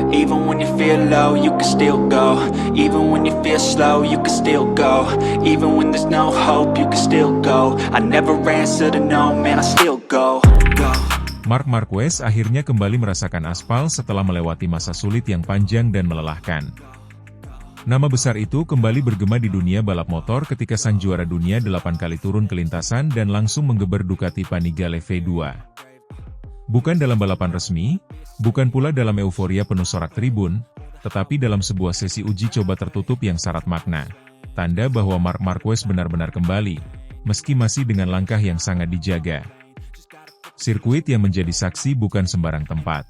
Even when you feel low, you can still go. Even when you feel slow, you can still go. Even when there's no hope, you can still go. I never answer to no, man, I still go. Marc Marquez akhirnya kembali merasakan aspal setelah melewati masa sulit yang panjang dan melelahkan. Nama besar itu kembali bergema di dunia balap motor ketika sang juara dunia 8 kali turun ke lintasan dan langsung menggeber Ducati Panigale V2. Bukan dalam balapan resmi, bukan pula dalam euforia penuh sorak tribun, tetapi dalam sebuah sesi uji coba tertutup yang syarat makna. Tanda bahwa Marc Marquez benar-benar kembali, meski masih dengan langkah yang sangat dijaga. Sirkuit yang menjadi saksi bukan sembarang tempat.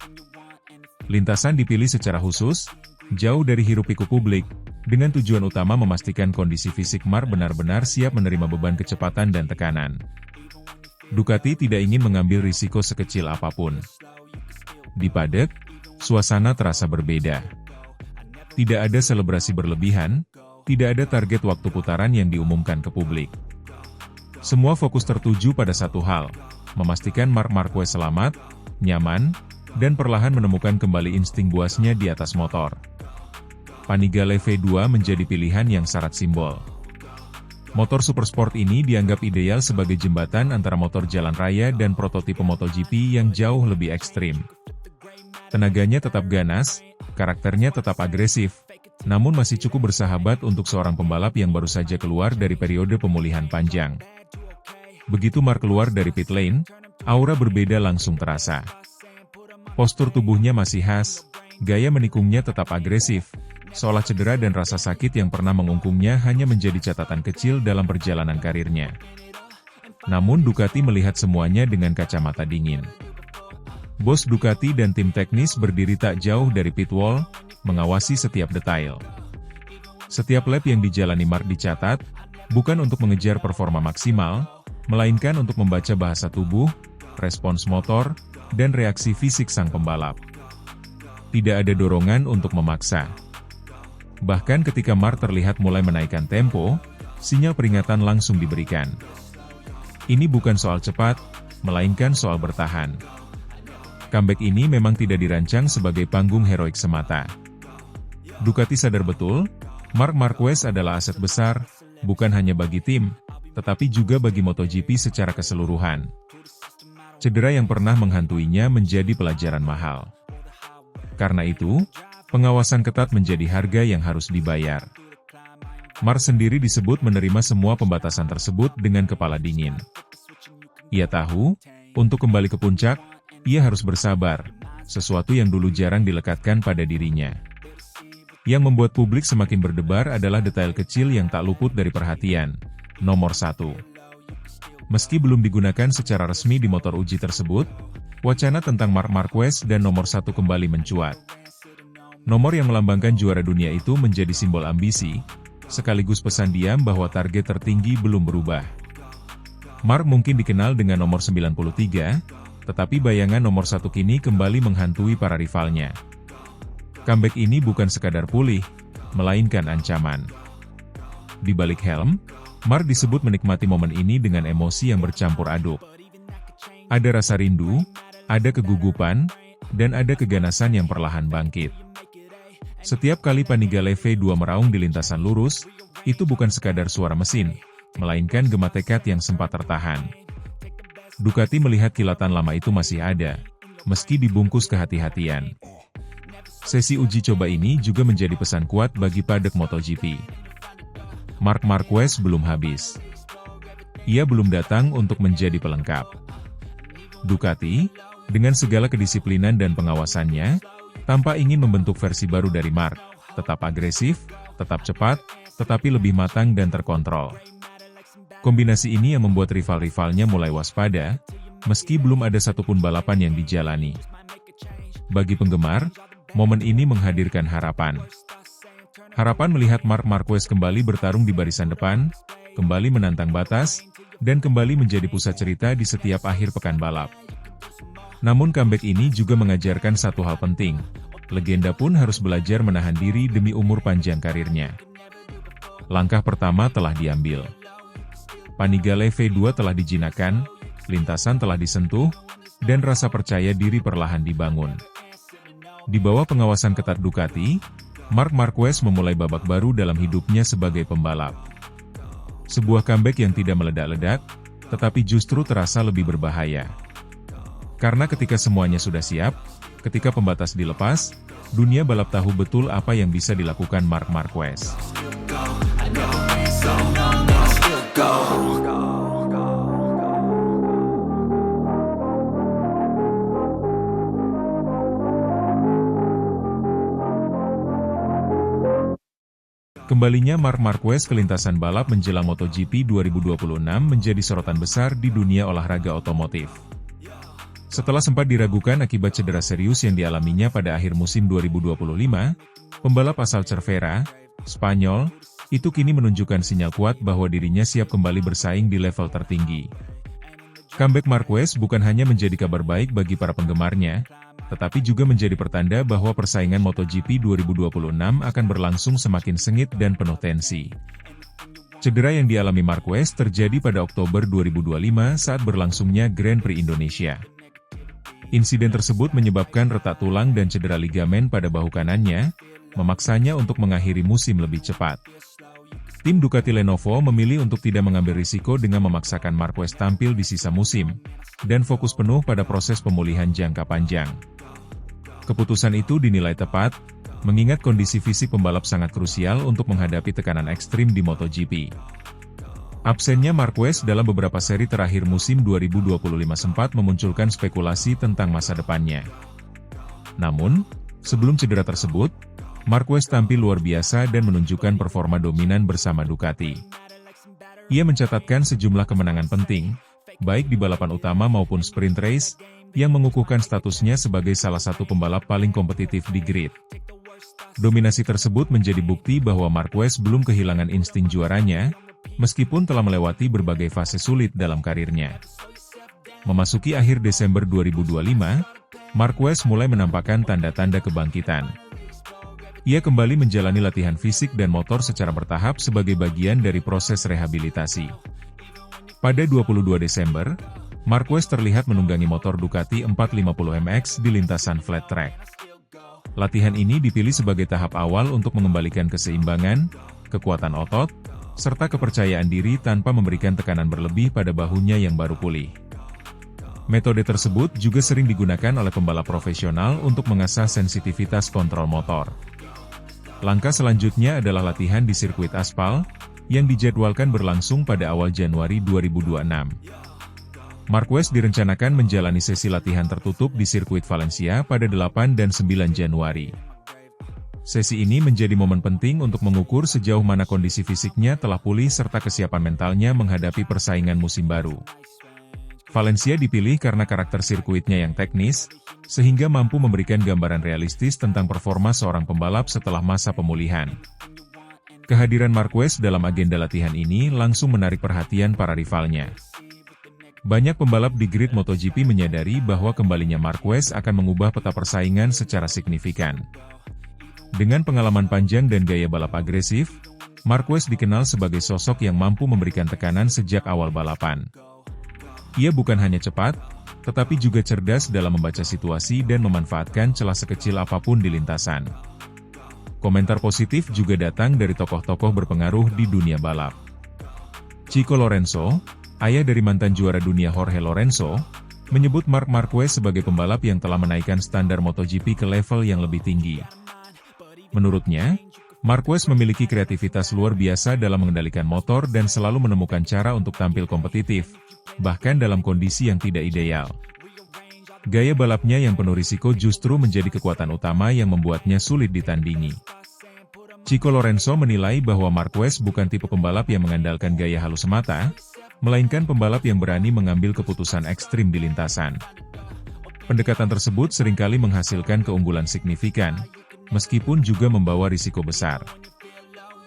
Lintasan dipilih secara khusus, jauh dari hiruk-pikuk publik, dengan tujuan utama memastikan kondisi fisik Marc benar-benar siap menerima beban kecepatan dan tekanan. Ducati tidak ingin mengambil risiko sekecil apapun. Di paddock, suasana terasa berbeda. Tidak ada selebrasi berlebihan, tidak ada target waktu putaran yang diumumkan ke publik. Semua fokus tertuju pada satu hal, memastikan Marc Marquez selamat, nyaman, dan perlahan menemukan kembali insting buasnya di atas motor. Panigale V2 menjadi pilihan yang syarat simbol. Motor supersport ini dianggap ideal sebagai jembatan antara motor jalan raya dan prototipe MotoGP yang jauh lebih ekstrim. Tenaganya tetap ganas, karakternya tetap agresif, namun masih cukup bersahabat untuk seorang pembalap yang baru saja keluar dari periode pemulihan panjang. Begitu Marc keluar dari pit lane, aura berbeda langsung terasa. Postur tubuhnya masih khas, gaya menikungnya tetap agresif, seolah cedera dan rasa sakit yang pernah mengungkungnya hanya menjadi catatan kecil dalam perjalanan karirnya. Namun Ducati melihat semuanya dengan kacamata dingin. Bos Ducati dan tim teknis berdiri tak jauh dari pit wall, mengawasi setiap detail. Setiap lap yang dijalani Marc dicatat, bukan untuk mengejar performa maksimal, melainkan untuk membaca bahasa tubuh, respons motor, dan reaksi fisik sang pembalap. Tidak ada dorongan untuk memaksa. Bahkan ketika Marc terlihat mulai menaikkan tempo, sinyal peringatan langsung diberikan. Ini bukan soal cepat, melainkan soal bertahan. Comeback ini memang tidak dirancang sebagai panggung heroik semata. Ducati sadar betul, Marc Marquez adalah aset besar, bukan hanya bagi tim, tetapi juga bagi MotoGP secara keseluruhan. Cedera yang pernah menghantuinya menjadi pelajaran mahal. Karena itu, pengawasan ketat menjadi harga yang harus dibayar. Marc sendiri disebut menerima semua pembatasan tersebut dengan kepala dingin. Ia tahu, untuk kembali ke puncak, ia harus bersabar, sesuatu yang dulu jarang dilekatkan pada dirinya. Yang membuat publik semakin berdebar adalah detail kecil yang tak luput dari perhatian. Nomor 1. Meski belum digunakan secara resmi di motor uji tersebut, wacana tentang Marc Marquez dan nomor 1 kembali mencuat. Nomor yang melambangkan juara dunia itu menjadi simbol ambisi, sekaligus pesan diam bahwa target tertinggi belum berubah. Marc mungkin dikenal dengan nomor 93, tetapi bayangan nomor 1 kini kembali menghantui para rivalnya. Comeback ini bukan sekadar pulih, melainkan ancaman. Di balik helm, Marc disebut menikmati momen ini dengan emosi yang bercampur aduk. Ada rasa rindu, ada kegugupan, dan ada keganasan yang perlahan bangkit. Setiap kali Panigale V2 meraung di lintasan lurus, itu bukan sekadar suara mesin, melainkan gema tekad yang sempat tertahan. Ducati melihat kilatan lama itu masih ada, meski dibungkus kehati-hatian. Sesi uji coba ini juga menjadi pesan kuat bagi paddock MotoGP. Marc Marquez belum habis. Ia belum datang untuk menjadi pelengkap. Ducati, dengan segala kedisiplinan dan pengawasannya, tampak ingin membentuk versi baru dari Marc, tetap agresif, tetap cepat, tetapi lebih matang dan terkontrol. Kombinasi ini yang membuat rival-rivalnya mulai waspada, meski belum ada satupun balapan yang dijalani. Bagi penggemar, momen ini menghadirkan harapan. Harapan melihat Marc Marquez kembali bertarung di barisan depan, kembali menantang batas, dan kembali menjadi pusat cerita di setiap akhir pekan balap. Namun comeback ini juga mengajarkan satu hal penting, legenda pun harus belajar menahan diri demi umur panjang karirnya. Langkah pertama telah diambil. Panigale V2 telah dijinakkan, lintasan telah disentuh, dan rasa percaya diri perlahan dibangun. Di bawah pengawasan ketat Ducati, Marc Marquez memulai babak baru dalam hidupnya sebagai pembalap. Sebuah comeback yang tidak meledak-ledak, tetapi justru terasa lebih berbahaya. Karena ketika semuanya sudah siap, ketika pembatas dilepas, dunia balap tahu betul apa yang bisa dilakukan Marc Marquez. Kembalinya Marc Marquez ke lintasan balap menjelang MotoGP 2026 menjadi sorotan besar di dunia olahraga otomotif. Setelah sempat diragukan akibat cedera serius yang dialaminya pada akhir musim 2025, pembalap asal Cervera, Spanyol, itu kini menunjukkan sinyal kuat bahwa dirinya siap kembali bersaing di level tertinggi. Comeback Marquez bukan hanya menjadi kabar baik bagi para penggemarnya, tetapi juga menjadi pertanda bahwa persaingan MotoGP 2026 akan berlangsung semakin sengit dan penuh tensi. Cedera yang dialami Marquez terjadi pada Oktober 2025 saat berlangsungnya Grand Prix Indonesia. Insiden tersebut menyebabkan retak tulang dan cedera ligamen pada bahu kanannya, memaksanya untuk mengakhiri musim lebih cepat. Tim Ducati Lenovo memilih untuk tidak mengambil risiko dengan memaksakan Marquez tampil di sisa musim, dan fokus penuh pada proses pemulihan jangka panjang. Keputusan itu dinilai tepat, mengingat kondisi fisik pembalap sangat krusial untuk menghadapi tekanan ekstrim di MotoGP. Absennya Marquez dalam beberapa seri terakhir musim 2025 sempat memunculkan spekulasi tentang masa depannya. Namun, sebelum cedera tersebut, Marquez tampil luar biasa dan menunjukkan performa dominan bersama Ducati. Ia mencatatkan sejumlah kemenangan penting, baik di balapan utama maupun sprint race, yang mengukuhkan statusnya sebagai salah satu pembalap paling kompetitif di grid. Dominasi tersebut menjadi bukti bahwa Marquez belum kehilangan insting juaranya, meskipun telah melewati berbagai fase sulit dalam karirnya. Memasuki akhir Desember 2025, Marquez mulai menampakkan tanda-tanda kebangkitan. Ia kembali menjalani latihan fisik dan motor secara bertahap sebagai bagian dari proses rehabilitasi. Pada 22 Desember, Marquez terlihat menunggangi motor Ducati 450 MX di lintasan flat track. Latihan ini dipilih sebagai tahap awal untuk mengembalikan keseimbangan, kekuatan otot, serta kepercayaan diri tanpa memberikan tekanan berlebih pada bahunya yang baru pulih. Metode tersebut juga sering digunakan oleh pembalap profesional untuk mengasah sensitivitas kontrol motor. Langkah selanjutnya adalah latihan di sirkuit aspal, yang dijadwalkan berlangsung pada awal Januari 2026. Marquez direncanakan menjalani sesi latihan tertutup di sirkuit Valencia pada 8 dan 9 Januari. Sesi ini menjadi momen penting untuk mengukur sejauh mana kondisi fisiknya telah pulih serta kesiapan mentalnya menghadapi persaingan musim baru. Valencia dipilih karena karakter sirkuitnya yang teknis, sehingga mampu memberikan gambaran realistis tentang performa seorang pembalap setelah masa pemulihan. Kehadiran Marquez dalam agenda latihan ini langsung menarik perhatian para rivalnya. Banyak pembalap di grid MotoGP menyadari bahwa kembalinya Marquez akan mengubah peta persaingan secara signifikan. Dengan pengalaman panjang dan gaya balap agresif, Marquez dikenal sebagai sosok yang mampu memberikan tekanan sejak awal balapan. Ia bukan hanya cepat, tetapi juga cerdas dalam membaca situasi dan memanfaatkan celah sekecil apapun di lintasan. Komentar positif juga datang dari tokoh-tokoh berpengaruh di dunia balap. Chico Lorenzo, ayah dari mantan juara dunia Jorge Lorenzo, menyebut Marc Marquez sebagai pembalap yang telah menaikkan standar MotoGP ke level yang lebih tinggi. Menurutnya, Marquez memiliki kreativitas luar biasa dalam mengendalikan motor dan selalu menemukan cara untuk tampil kompetitif, bahkan dalam kondisi yang tidak ideal. Gaya balapnya yang penuh risiko justru menjadi kekuatan utama yang membuatnya sulit ditandingi. Chico Lorenzo menilai bahwa Marquez bukan tipe pembalap yang mengandalkan gaya halus semata, melainkan pembalap yang berani mengambil keputusan ekstrim di lintasan. Pendekatan tersebut seringkali menghasilkan keunggulan signifikan, meskipun juga membawa risiko besar.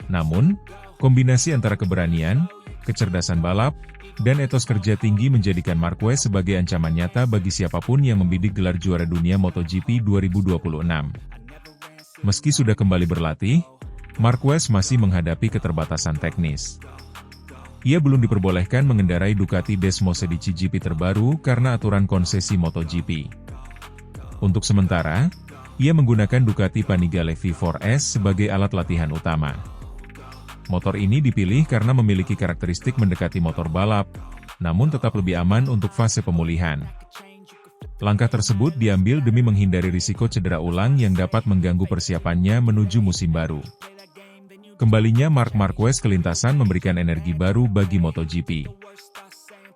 Namun, kombinasi antara keberanian, kecerdasan balap, dan etos kerja tinggi menjadikan Marquez sebagai ancaman nyata bagi siapapun yang membidik gelar juara dunia MotoGP 2026. Meski sudah kembali berlatih, Marquez masih menghadapi keterbatasan teknis. Ia belum diperbolehkan mengendarai Ducati Desmose di GP terbaru karena aturan konsesi MotoGP. Untuk sementara, Ia menggunakan Ducati Panigale V4S sebagai alat latihan utama. Motor ini dipilih karena memiliki karakteristik mendekati motor balap, namun tetap lebih aman untuk fase pemulihan. Langkah tersebut diambil demi menghindari risiko cedera ulang yang dapat mengganggu persiapannya menuju musim baru. Kembalinya Marc Marquez ke lintasan memberikan energi baru bagi MotoGP.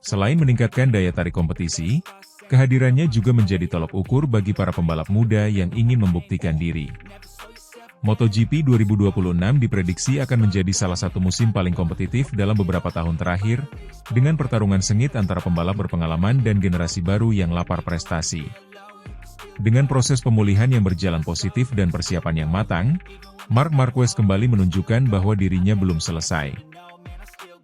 Selain meningkatkan daya tarik kompetisi, kehadirannya juga menjadi tolok ukur bagi para pembalap muda yang ingin membuktikan diri. MotoGP 2026 diprediksi akan menjadi salah satu musim paling kompetitif dalam beberapa tahun terakhir, dengan pertarungan sengit antara pembalap berpengalaman dan generasi baru yang lapar prestasi. Dengan proses pemulihan yang berjalan positif dan persiapan yang matang, Marc Marquez kembali menunjukkan bahwa dirinya belum selesai.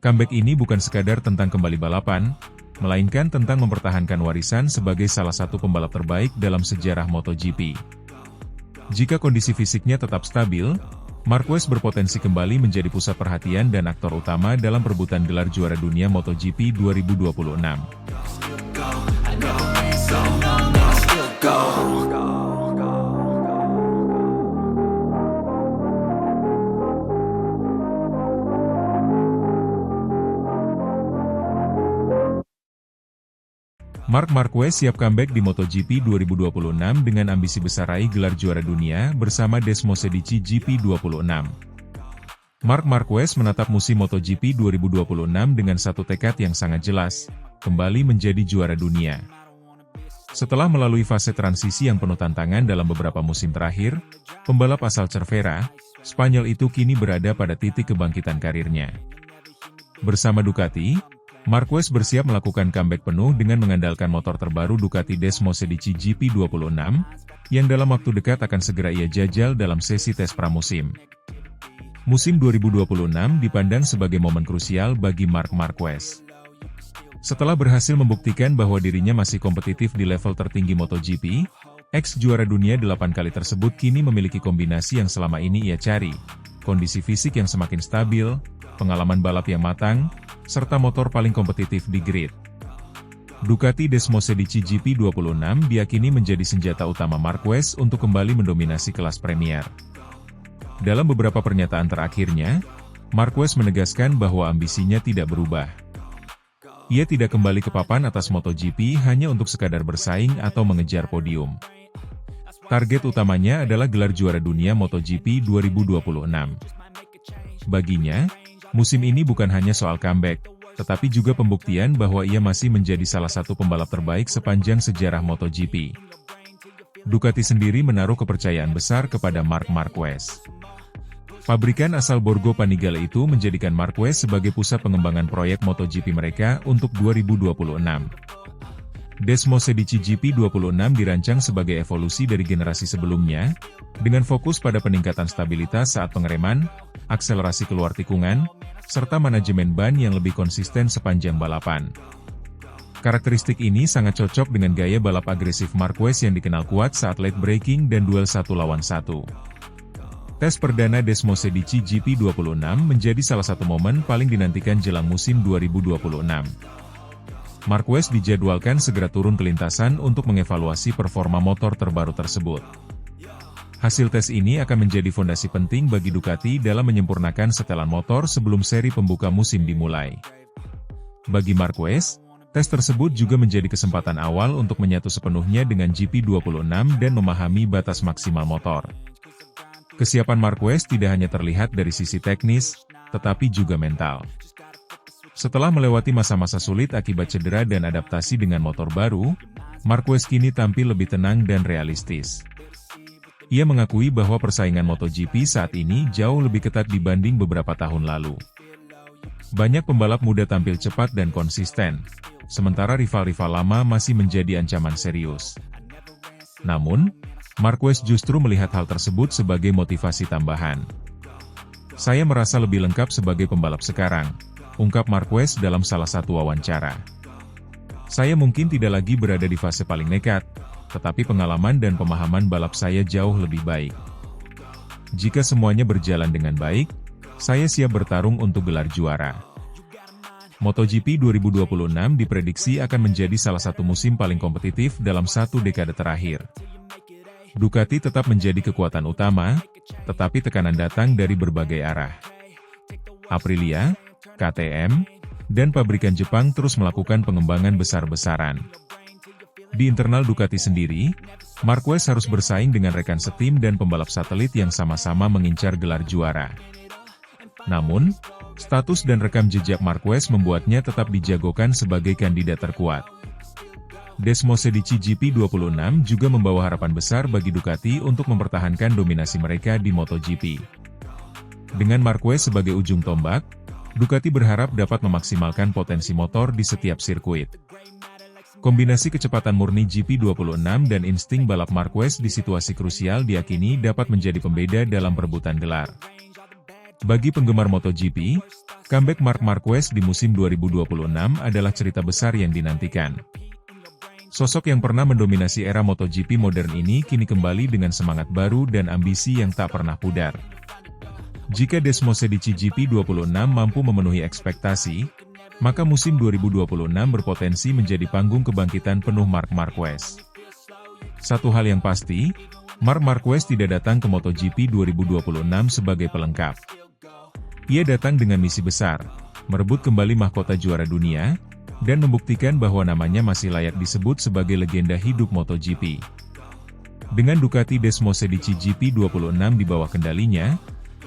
Comeback ini bukan sekadar tentang kembali balapan, melainkan tentang mempertahankan warisan sebagai salah satu pembalap terbaik dalam sejarah MotoGP. Jika kondisi fisiknya tetap stabil, Marquez berpotensi kembali menjadi pusat perhatian dan aktor utama dalam perebutan gelar juara dunia MotoGP 2026. Marc Marquez siap comeback di MotoGP 2026 dengan ambisi besar raih gelar juara dunia bersama Desmosedici GP26. Marc Marquez menatap musim MotoGP 2026 dengan satu tekad yang sangat jelas, kembali menjadi juara dunia. Setelah melalui fase transisi yang penuh tantangan dalam beberapa musim terakhir, pembalap asal Cervera, Spanyol itu kini berada pada titik kebangkitan karirnya. Bersama Ducati, Marquez bersiap melakukan comeback penuh dengan mengandalkan motor terbaru Ducati Desmosedici GP26, yang dalam waktu dekat akan segera ia jajal dalam sesi tes pramusim. Musim 2026 dipandang sebagai momen krusial bagi Marc Marquez. Setelah berhasil membuktikan bahwa dirinya masih kompetitif di level tertinggi MotoGP, ex-juara dunia 8 kali tersebut kini memiliki kombinasi yang selama ini ia cari, kondisi fisik yang semakin stabil, pengalaman balap yang matang, serta motor paling kompetitif di grid. Ducati Desmosedici GP26 diyakini menjadi senjata utama Marquez untuk kembali mendominasi kelas Premier. Dalam beberapa pernyataan terakhirnya, Marquez menegaskan bahwa ambisinya tidak berubah. Ia tidak kembali ke papan atas MotoGP hanya untuk sekadar bersaing atau mengejar podium. Target utamanya adalah gelar juara dunia MotoGP 2026. Baginya, musim ini bukan hanya soal comeback, tetapi juga pembuktian bahwa ia masih menjadi salah satu pembalap terbaik sepanjang sejarah MotoGP. Ducati sendiri menaruh kepercayaan besar kepada Marc Marquez. Pabrikan asal Borgo Panigale itu menjadikan Marquez sebagai pusat pengembangan proyek MotoGP mereka untuk 2026. Desmosedici GP26 dirancang sebagai evolusi dari generasi sebelumnya, dengan fokus pada peningkatan stabilitas saat pengereman, akselerasi keluar tikungan, serta manajemen ban yang lebih konsisten sepanjang balapan. Karakteristik ini sangat cocok dengan gaya balap agresif Marquez yang dikenal kuat saat late braking dan duel 1 lawan 1. Tes perdana Desmosedici GP26 menjadi salah satu momen paling dinantikan jelang musim 2026. Marquez dijadwalkan segera turun ke lintasan untuk mengevaluasi performa motor terbaru tersebut. Hasil tes ini akan menjadi fondasi penting bagi Ducati dalam menyempurnakan setelan motor sebelum seri pembuka musim dimulai. Bagi Marquez, tes tersebut juga menjadi kesempatan awal untuk menyatu sepenuhnya dengan GP26 dan memahami batas maksimal motor. Kesiapan Marquez tidak hanya terlihat dari sisi teknis, tetapi juga mental. Setelah melewati masa-masa sulit akibat cedera dan adaptasi dengan motor baru, Marquez kini tampil lebih tenang dan realistis. Ia mengakui bahwa persaingan MotoGP saat ini jauh lebih ketat dibanding beberapa tahun lalu. Banyak pembalap muda tampil cepat dan konsisten, sementara rival-rival lama masih menjadi ancaman serius. Namun, Marquez justru melihat hal tersebut sebagai motivasi tambahan. "Saya merasa lebih lengkap sebagai pembalap sekarang," ungkap Marquez dalam salah satu wawancara. "Saya mungkin tidak lagi berada di fase paling nekat, tetapi pengalaman dan pemahaman balap saya jauh lebih baik. Jika semuanya berjalan dengan baik, saya siap bertarung untuk gelar juara." MotoGP 2026 diprediksi akan menjadi salah satu musim paling kompetitif dalam satu dekade terakhir. Ducati tetap menjadi kekuatan utama, tetapi tekanan datang dari berbagai arah. Aprilia, KTM, dan pabrikan Jepang terus melakukan pengembangan besar-besaran. Di internal Ducati sendiri, Marquez harus bersaing dengan rekan setim dan pembalap satelit yang sama-sama mengincar gelar juara. Namun, status dan rekam jejak Marquez membuatnya tetap dijagokan sebagai kandidat terkuat. Desmosedici GP26 juga membawa harapan besar bagi Ducati untuk mempertahankan dominasi mereka di MotoGP. Dengan Marquez sebagai ujung tombak, Ducati berharap dapat memaksimalkan potensi motor di setiap sirkuit. Kombinasi kecepatan murni GP26 dan insting balap Marquez di situasi krusial diyakini dapat menjadi pembeda dalam perebutan gelar. Bagi penggemar MotoGP, comeback Marc Marquez di musim 2026 adalah cerita besar yang dinantikan. Sosok yang pernah mendominasi era MotoGP modern ini kini kembali dengan semangat baru dan ambisi yang tak pernah pudar. Jika Desmosedici GP26 mampu memenuhi ekspektasi, maka musim 2026 berpotensi menjadi panggung kebangkitan penuh Marc Marquez. Satu hal yang pasti, Marc Marquez tidak datang ke MotoGP 2026 sebagai pelengkap. Ia datang dengan misi besar, merebut kembali mahkota juara dunia, dan membuktikan bahwa namanya masih layak disebut sebagai legenda hidup MotoGP. Dengan Ducati Desmosedici GP26 di bawah kendalinya,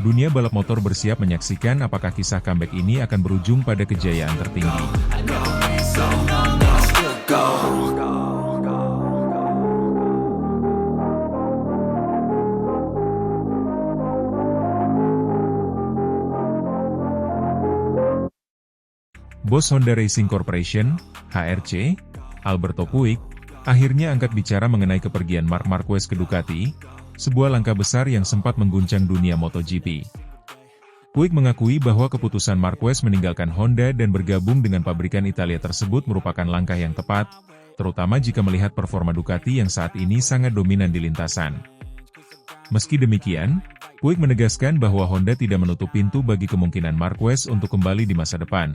dunia balap motor bersiap menyaksikan apakah kisah comeback ini akan berujung pada kejayaan tertinggi. Bos Honda Racing Corporation, HRC, Alberto Puig, akhirnya angkat bicara mengenai kepergian Marc Marquez ke Ducati, sebuah langkah besar yang sempat mengguncang dunia MotoGP. Puig mengakui bahwa keputusan Marquez meninggalkan Honda dan bergabung dengan pabrikan Italia tersebut merupakan langkah yang tepat, terutama jika melihat performa Ducati yang saat ini sangat dominan di lintasan. Meski demikian, Puig menegaskan bahwa Honda tidak menutup pintu bagi kemungkinan Marquez untuk kembali di masa depan,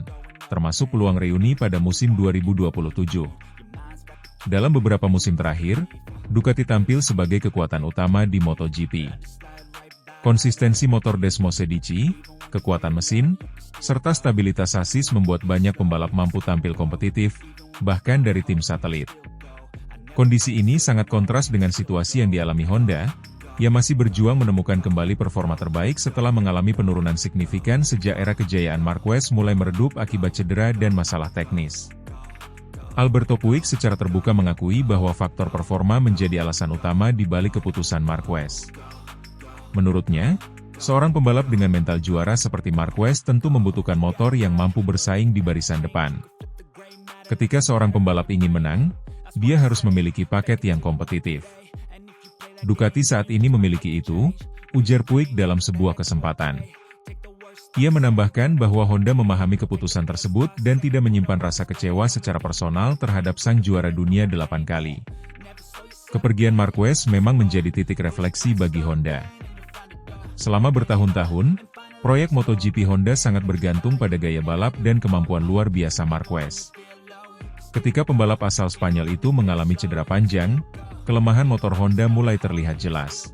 termasuk peluang reuni pada musim 2027. Dalam beberapa musim terakhir, Ducati tampil sebagai kekuatan utama di MotoGP. Konsistensi motor Desmosedici, kekuatan mesin, serta stabilitas sasis membuat banyak pembalap mampu tampil kompetitif, bahkan dari tim satelit. Kondisi ini sangat kontras dengan situasi yang dialami Honda, yang masih berjuang menemukan kembali performa terbaik setelah mengalami penurunan signifikan sejak era kejayaan Marquez mulai meredup akibat cedera dan masalah teknis. Alberto Puig secara terbuka mengakui bahwa faktor performa menjadi alasan utama di balik keputusan Marquez. Menurutnya, seorang pembalap dengan mental juara seperti Marquez tentu membutuhkan motor yang mampu bersaing di barisan depan. Ketika seorang pembalap ingin menang, dia harus memiliki paket yang kompetitif. Ducati saat ini memiliki itu, ujar Puig dalam sebuah kesempatan. Ia menambahkan bahwa Honda memahami keputusan tersebut dan tidak menyimpan rasa kecewa secara personal terhadap sang juara dunia 8 kali. Kepergian Marquez memang menjadi titik refleksi bagi Honda. Selama bertahun-tahun, proyek MotoGP Honda sangat bergantung pada gaya balap dan kemampuan luar biasa Marquez. Ketika pembalap asal Spanyol itu mengalami cedera panjang, kelemahan motor Honda mulai terlihat jelas.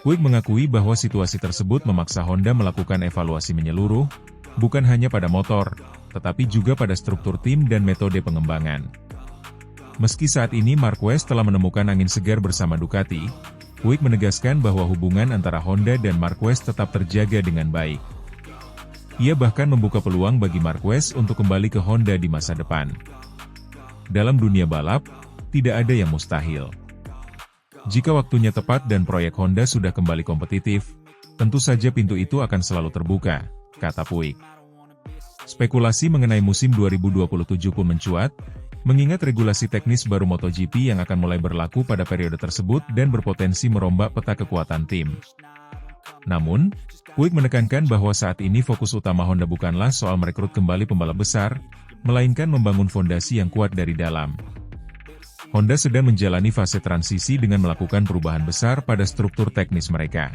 Puig mengakui bahwa situasi tersebut memaksa Honda melakukan evaluasi menyeluruh, bukan hanya pada motor, tetapi juga pada struktur tim dan metode pengembangan. Meski saat ini Marquez telah menemukan angin segar bersama Ducati, Puig menegaskan bahwa hubungan antara Honda dan Marquez tetap terjaga dengan baik. Ia bahkan membuka peluang bagi Marquez untuk kembali ke Honda di masa depan. Dalam dunia balap, tidak ada yang mustahil. Jika waktunya tepat dan proyek Honda sudah kembali kompetitif, tentu saja pintu itu akan selalu terbuka, kata Puig. Spekulasi mengenai musim 2027 pun mencuat, mengingat regulasi teknis baru MotoGP yang akan mulai berlaku pada periode tersebut dan berpotensi merombak peta kekuatan tim. Namun, Puig menekankan bahwa saat ini fokus utama Honda bukanlah soal merekrut kembali pembalap besar, melainkan membangun fondasi yang kuat dari dalam. Honda sedang menjalani fase transisi dengan melakukan perubahan besar pada struktur teknis mereka.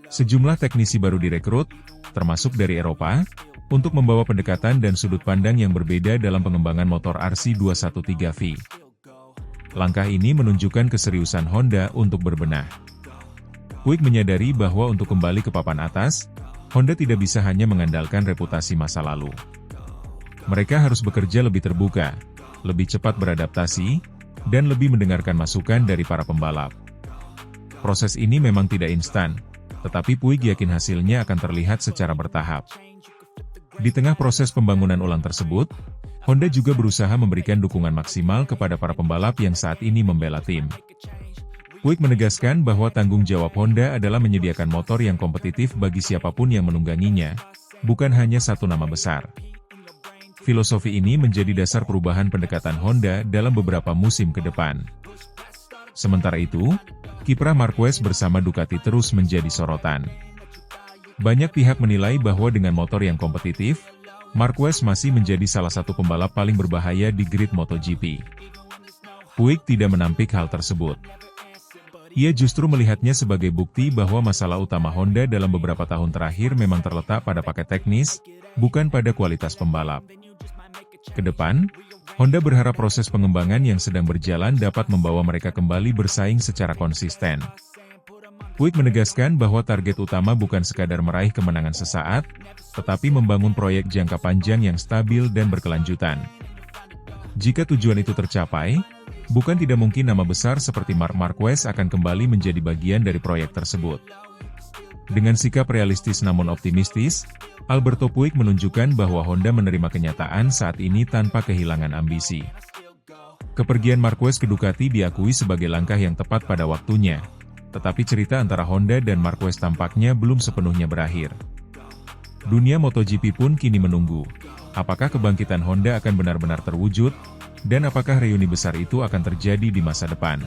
Sejumlah teknisi baru direkrut, termasuk dari Eropa, untuk membawa pendekatan dan sudut pandang yang berbeda dalam pengembangan motor RC213V. Langkah ini menunjukkan keseriusan Honda untuk berbenah. Puig menyadari bahwa untuk kembali ke papan atas, Honda tidak bisa hanya mengandalkan reputasi masa lalu. Mereka harus bekerja lebih terbuka, lebih cepat beradaptasi, dan lebih mendengarkan masukan dari para pembalap. Proses ini memang tidak instan, tetapi Puig yakin hasilnya akan terlihat secara bertahap. Di tengah proses pembangunan ulang tersebut, Honda juga berusaha memberikan dukungan maksimal kepada para pembalap yang saat ini membela tim. Puig menegaskan bahwa tanggung jawab Honda adalah menyediakan motor yang kompetitif bagi siapapun yang menungganginya, bukan hanya satu nama besar. Filosofi ini menjadi dasar perubahan pendekatan Honda dalam beberapa musim ke depan. Sementara itu, kiprah Marquez bersama Ducati terus menjadi sorotan. Banyak pihak menilai bahwa dengan motor yang kompetitif, Marquez masih menjadi salah satu pembalap paling berbahaya di grid MotoGP. Puig tidak menampik hal tersebut. Ia justru melihatnya sebagai bukti bahwa masalah utama Honda dalam beberapa tahun terakhir memang terletak pada paket teknis, bukan pada kualitas pembalap. Kedepan, Honda berharap proses pengembangan yang sedang berjalan dapat membawa mereka kembali bersaing secara konsisten. Puig menegaskan bahwa target utama bukan sekadar meraih kemenangan sesaat, tetapi membangun proyek jangka panjang yang stabil dan berkelanjutan. Jika tujuan itu tercapai, bukan tidak mungkin nama besar seperti Marc Marquez akan kembali menjadi bagian dari proyek tersebut. Dengan sikap realistis namun optimistis, Alberto Puig menunjukkan bahwa Honda menerima kenyataan saat ini tanpa kehilangan ambisi. Kepergian Marquez ke Ducati diakui sebagai langkah yang tepat pada waktunya, tetapi cerita antara Honda dan Marquez tampaknya belum sepenuhnya berakhir. Dunia MotoGP pun kini menunggu, apakah kebangkitan Honda akan benar-benar terwujud, dan apakah reuni besar itu akan terjadi di masa depan.